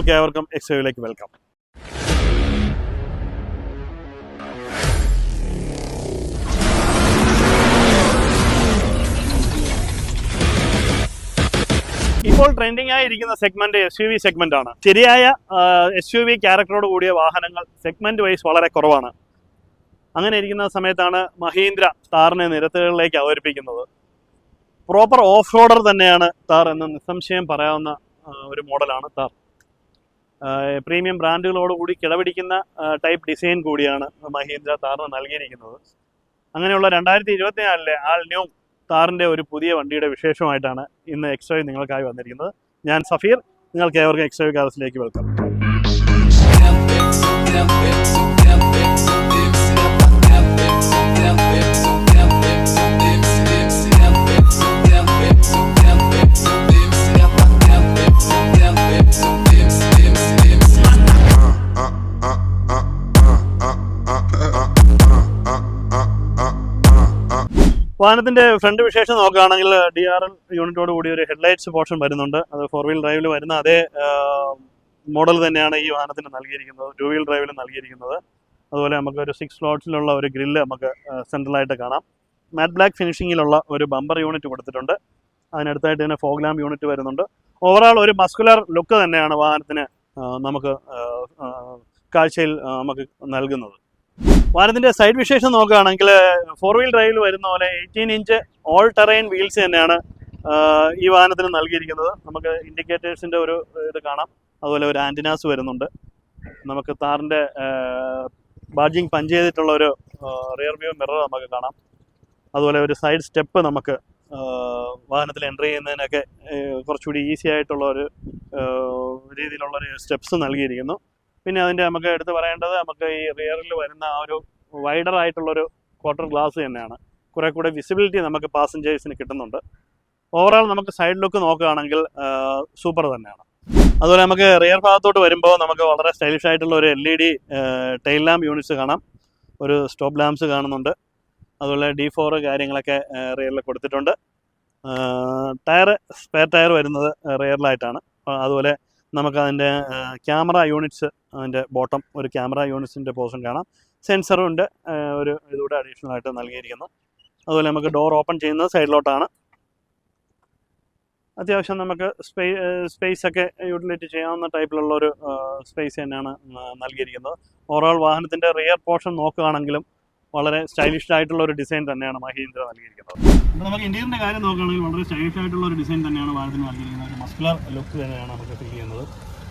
നിങ്ങൾക്ക് ഏവർക്കും എക്സ്വേയിലേക്ക് വെൽക്കം. ഇപ്പോൾ ട്രെൻഡിങ് ആയിരിക്കുന്ന സെഗ്മെന്റ് SUV സെഗ്മെന്റ് ആണ്. ശരിയായ SUV ക്യാരക്ടറോട് കൂടിയ വാഹനങ്ങൾ സെഗ്മെന്റ് വൈസ് വളരെ കുറവാണ്. അങ്ങനെ ഇരിക്കുന്ന സമയത്താണ് മഹീന്ദ്ര താറിനെ നിരത്തുകളിലേക്ക് അവതരിപ്പിക്കുന്നത്. പ്രോപ്പർ ഓഫ് റോഡർ തന്നെയാണ് താർ എന്ന് നിസ്സംശയം പറയാവുന്ന ഒരു മോഡലാണ് താർ. പ്രീമിയം ബ്രാൻഡുകളോടുകൂടി കിടപിടിക്കുന്ന ടൈപ്പ് ഡിസൈൻ കൂടിയാണ് മഹീന്ദ്ര താറിന് നൽകിയിരിക്കുന്നത്. അങ്ങനെയുള്ള 2024 ആൾ ന്യൂ താറിൻ്റെ ഒരു പുതിയ വണ്ടിയുടെ വിശേഷമായിട്ടാണ് ഇന്ന് എക്സ്ട്രൈവ് നിങ്ങൾക്കായി വന്നിരിക്കുന്നത്. ഞാൻ സഫീർ, നിങ്ങൾക്ക് ഏവർക്കും എക്സ്ട്രൈവ് കാർസിലേക്ക് വെൽക്കം. വാഹനത്തിൻ്റെ ഫ്രണ്ട് വിശേഷം നോക്കുകയാണെങ്കിൽ DRL യൂണിറ്റോട് കൂടി ഒരു ഹെഡ്ലൈറ്റ്സ് പോർഷൻ വരുന്നുണ്ട്. അത് 4 വീൽ ഡ്രൈവിൽ വരുന്ന അതേ മോഡൽ തന്നെയാണ് ഈ വാഹനത്തിന് നൽകിയിരിക്കുന്നത്. 2 വീൽ ഡ്രൈവിൽ നൽകിയിരിക്കുന്നത്. അതുപോലെ നമുക്ക് ഒരു 6 സ്ലോട്ട്സിലുള്ള ഒരു ഗ്രില്ല് നമുക്ക് സെൻട്രലായിട്ട് കാണാം. മാറ്റ് ബ്ലാക്ക് ഫിനിഷിങ്ങിലുള്ള ഒരു ബമ്പർ യൂണിറ്റ് കൊടുത്തിട്ടുണ്ട്. അതിനടുത്തായിട്ട് തന്നെ ഫോഗ് ലാമ്പ് യൂണിറ്റ് വരുന്നുണ്ട്. ഓവറോൾ ഒരു മസ്കുലർ ലുക്ക് തന്നെയാണ് വാഹനത്തിന് നമുക്ക് കാഴ്ചയിൽ നമുക്ക് നൽകുന്നത്. വാഹനത്തിൻ്റെ സൈഡ് വിശേഷം നോക്കുകയാണെങ്കിൽ 4 വീൽ ഡ്രൈവിൽ വരുന്ന പോലെ 18 ഇഞ്ച് ഓൾ ടെറൈൻ വീൽസ് തന്നെയാണ് ഈ വാഹനത്തിന് നൽകിയിരിക്കുന്നത്. നമുക്ക് ഇൻഡിക്കേറ്റേഴ്സിൻ്റെ ഒരു ഇത് കാണാം. അതുപോലെ ഒരു ആൻറ്റിനാസ് വരുന്നുണ്ട്. നമുക്ക് താറിൻ്റെ ബാഡ്ജിങ് പഞ്ച് ചെയ്തിട്ടുള്ള ഒരു റിയർ വ്യൂ മിറർ നമുക്ക് കാണാം. അതുപോലെ ഒരു സൈഡ് സ്റ്റെപ്പ് നമുക്ക് വാഹനത്തിൽ എൻ്റർ ചെയ്യുന്നതിനൊക്കെ കുറച്ചുകൂടി ഈസി ആയിട്ടുള്ള ഒരു രീതിയിലുള്ളൊരു സ്റ്റെപ്സ് നൽകിയിരിക്കുന്നു. പിന്നെ അതിൻ്റെ നമുക്ക് എടുത്ത് പറയേണ്ടത് നമുക്ക് ഈ റിയറിൽ വരുന്ന ആ ഒരു വൈഡർ ആയിട്ടുള്ളൊരു ക്വാർട്ടർ ഗ്ലാസ് തന്നെയാണ്. കുറേ കൂടെ വിസിബിലിറ്റി നമുക്ക് പാസഞ്ചേഴ്സിന് കിട്ടുന്നുണ്ട്. ഓവറോൾ നമുക്ക് സൈഡ് ലുക്ക് നോക്കുകയാണെങ്കിൽ സൂപ്പർ തന്നെയാണ്. അതുപോലെ നമുക്ക് റിയർ ഭാഗത്തോട്ട് വരുമ്പോൾ നമുക്ക് വളരെ സ്റ്റൈലിഷ് ആയിട്ടുള്ള ഒരു LED ടെയിൽ ലാമ്പ് യൂണിറ്റ്സ് കാണാം. ഒരു സ്റ്റോപ്പ് ലാമ്പ്സ് കാണുന്നുണ്ട്. അതുപോലെ D4 കാര്യങ്ങളൊക്കെ റിയറിൽ കൊടുത്തിട്ടുണ്ട്. ടയർ സ്പെയർ ടയർ വരുന്നത് റിയറിലായിട്ടാണ്. അതുപോലെ നമുക്കതിൻ്റെ ക്യാമറ യൂണിറ്റ്സ്, അതിൻ്റെ ബോട്ടം ഒരു ക്യാമറ യൂണിറ്റ്സിൻ്റെ പോർഷൻ കാണാം. സെൻസറും ഉണ്ട്, ഒരു ഇതുകൂടെ അഡീഷണൽ ആയിട്ട് നൽകിയിരിക്കുന്നു. അതുപോലെ നമുക്ക് ഡോർ ഓപ്പൺ ചെയ്യുന്നത് സൈഡിലോട്ടാണ്. അത്യാവശ്യം നമുക്ക് സ്പേസ് ഒക്കെ യൂട്ടിലൈറ്റ് ചെയ്യാവുന്ന ടൈപ്പിലുള്ള ഒരു സ്പേസ് തന്നെയാണ് നൽകിയിരിക്കുന്നത്. ഓവറോൾ വാഹനത്തിൻ്റെ റിയർ പോർഷൻ നോക്കുകയാണെങ്കിലും വളരെ സ്റ്റൈലിഷ് ആയിട്ടുള്ള ഒരു ഡിസൈൻ തന്നെയാണ് മഹീന്ദ്ര നൽകിയിരിക്കുന്നത്. അപ്പോൾ നമുക്ക് ഇന്റീരിയറിൻ്റെ കാര്യം നോക്കുകയാണെങ്കിൽ വളരെ സ്റ്റൈലിഷ് ആയിട്ടുള്ള ഒരു ഡിസൈൻ തന്നെയാണ് വാഹനത്തിന് നൽകിയിരിക്കുന്നത്. ഒരു മസ്കുലർ ലുക്ക് തന്നെയാണ് നമുക്ക് ഫീൽ ചെയ്യുന്നത്.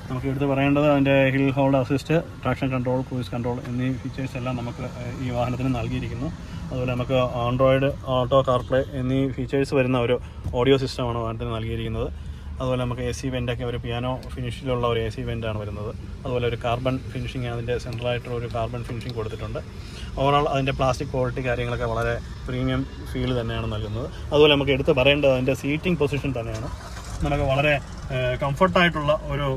നമുക്ക് എടുത്ത് പറയേണ്ടത് അതിൻ്റെ hill hold assist, traction control, cruise control എന്നീ ഫീച്ചേഴ്സ് എല്ലാം നമുക്ക് ഈ വാഹനത്തിന് നൽകിയിരിക്കുന്നു. അതുപോലെ നമുക്ക് ആൻഡ്രോയിഡ് ഓട്ടോ കാർപ്ലേ എന്നീ ഫീച്ചേഴ്സ് വരുന്ന ഒരു ഓഡിയോ സിസ്റ്റമാണ് വാഹനത്തിന് നൽകിയിരിക്കുന്നത്. അതുപോലെ നമുക്ക് AC വെൻ്റൊക്കെ ഒരു പിയാനോ ഫിനിഷിലുള്ള ഒരു AC വെൻ്റാണ് വരുന്നത്. അതുപോലെ ഒരു കാർബൺ ഫിനിഷിങ്, അതിൻ്റെ സെൻട്രലായിട്ടുള്ള ഒരു കാർബൺ ഫിനിഷിങ് കൊടുത്തിട്ടുണ്ട്. ഓവറോൾ അതിൻ്റെ പ്ലാസ്റ്റിക് ക്വാളിറ്റി കാര്യങ്ങളൊക്കെ വളരെ പ്രീമിയം ഫീൽ തന്നെയാണ് നൽകുന്നത്. അതുപോലെ നമുക്ക് എടുത്ത് പറയേണ്ടത് അതിൻ്റെ സീറ്റിംഗ് പൊസിഷൻ തന്നെയാണ്. നമുക്ക് വളരെ കംഫർട്ടായിട്ടുള്ള ഒരു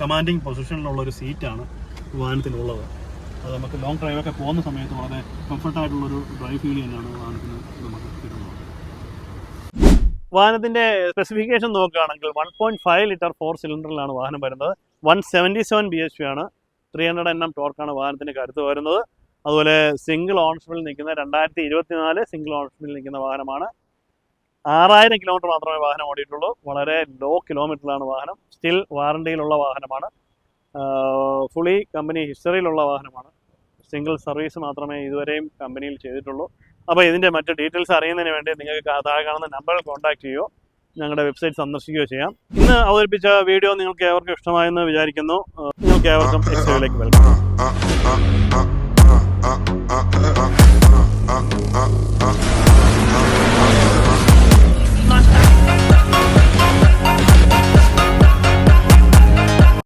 കമാൻഡിങ് പൊസിഷനിലുള്ളൊരു സീറ്റാണ് വാഹനത്തിനുള്ളത്. അത് നമുക്ക് ലോങ് ഡ്രൈവൊക്കെ പോകുന്ന സമയത്ത് വളരെ കംഫർട്ടായിട്ടുള്ളൊരു ഡ്രൈവ് ഫീൽ തന്നെയാണ് വാഹനത്തിന് നമുക്ക് കിട്ടുന്നത്. വാഹനത്തിൻ്റെ സ്പെസിഫിക്കേഷൻ നോക്കുകയാണെങ്കിൽ 1.5 ലിറ്റർ 4 സിലിണ്ടറിലാണ് വാഹനം വരുന്നത്. 177 bhp ആണ്. 300 Nm ടോർക്കാണ് വാഹനത്തിൻ്റെ കരുത്ത് വരുന്നത്. അതുപോലെ സിംഗിൾ ഓണർഷിപ്പിൽ നിൽക്കുന്ന 2024 സിംഗിൾ ഓണർഷിപ്പിൽ നിൽക്കുന്ന വാഹനമാണ്. 6000 കിലോമീറ്റർ മാത്രമേ വാഹനം ഓടിയിട്ടുള്ളൂ. വളരെ ലോ കിലോമീറ്ററിലാണ് വാഹനം. സ്റ്റിൽ വാറണ്ടിയിലുള്ള വാഹനമാണ്. ഫുള്ളി കമ്പനി ഹിസ്റ്ററിയിലുള്ള വാഹനമാണ്. സിംഗിൾ സർവീസ് മാത്രമേ ഇതുവരെയും കമ്പനിയിൽ ചെയ്തിട്ടുള്ളൂ. അപ്പോൾ ഇതിൻ്റെ മറ്റ് ഡീറ്റെയിൽസ് അറിയുന്നതിന് വേണ്ടി നിങ്ങൾക്ക് താഴെ കാണുന്ന നമ്പറിൽ കോൺടാക്ട് ചെയ്യുകയോ ഞങ്ങളുടെ വെബ്സൈറ്റ് സന്ദർശിക്കുകയോ ചെയ്യാം. ഇന്ന് അവതരിപ്പിച്ച വീഡിയോ നിങ്ങൾക്ക് ഏവർക്കും ഇഷ്ടമായെന്ന് വിചാരിക്കുന്നു. നിങ്ങൾക്ക് ഏവർക്കും എക്സ്ട്രയിലേക്ക് വെൽക്കം.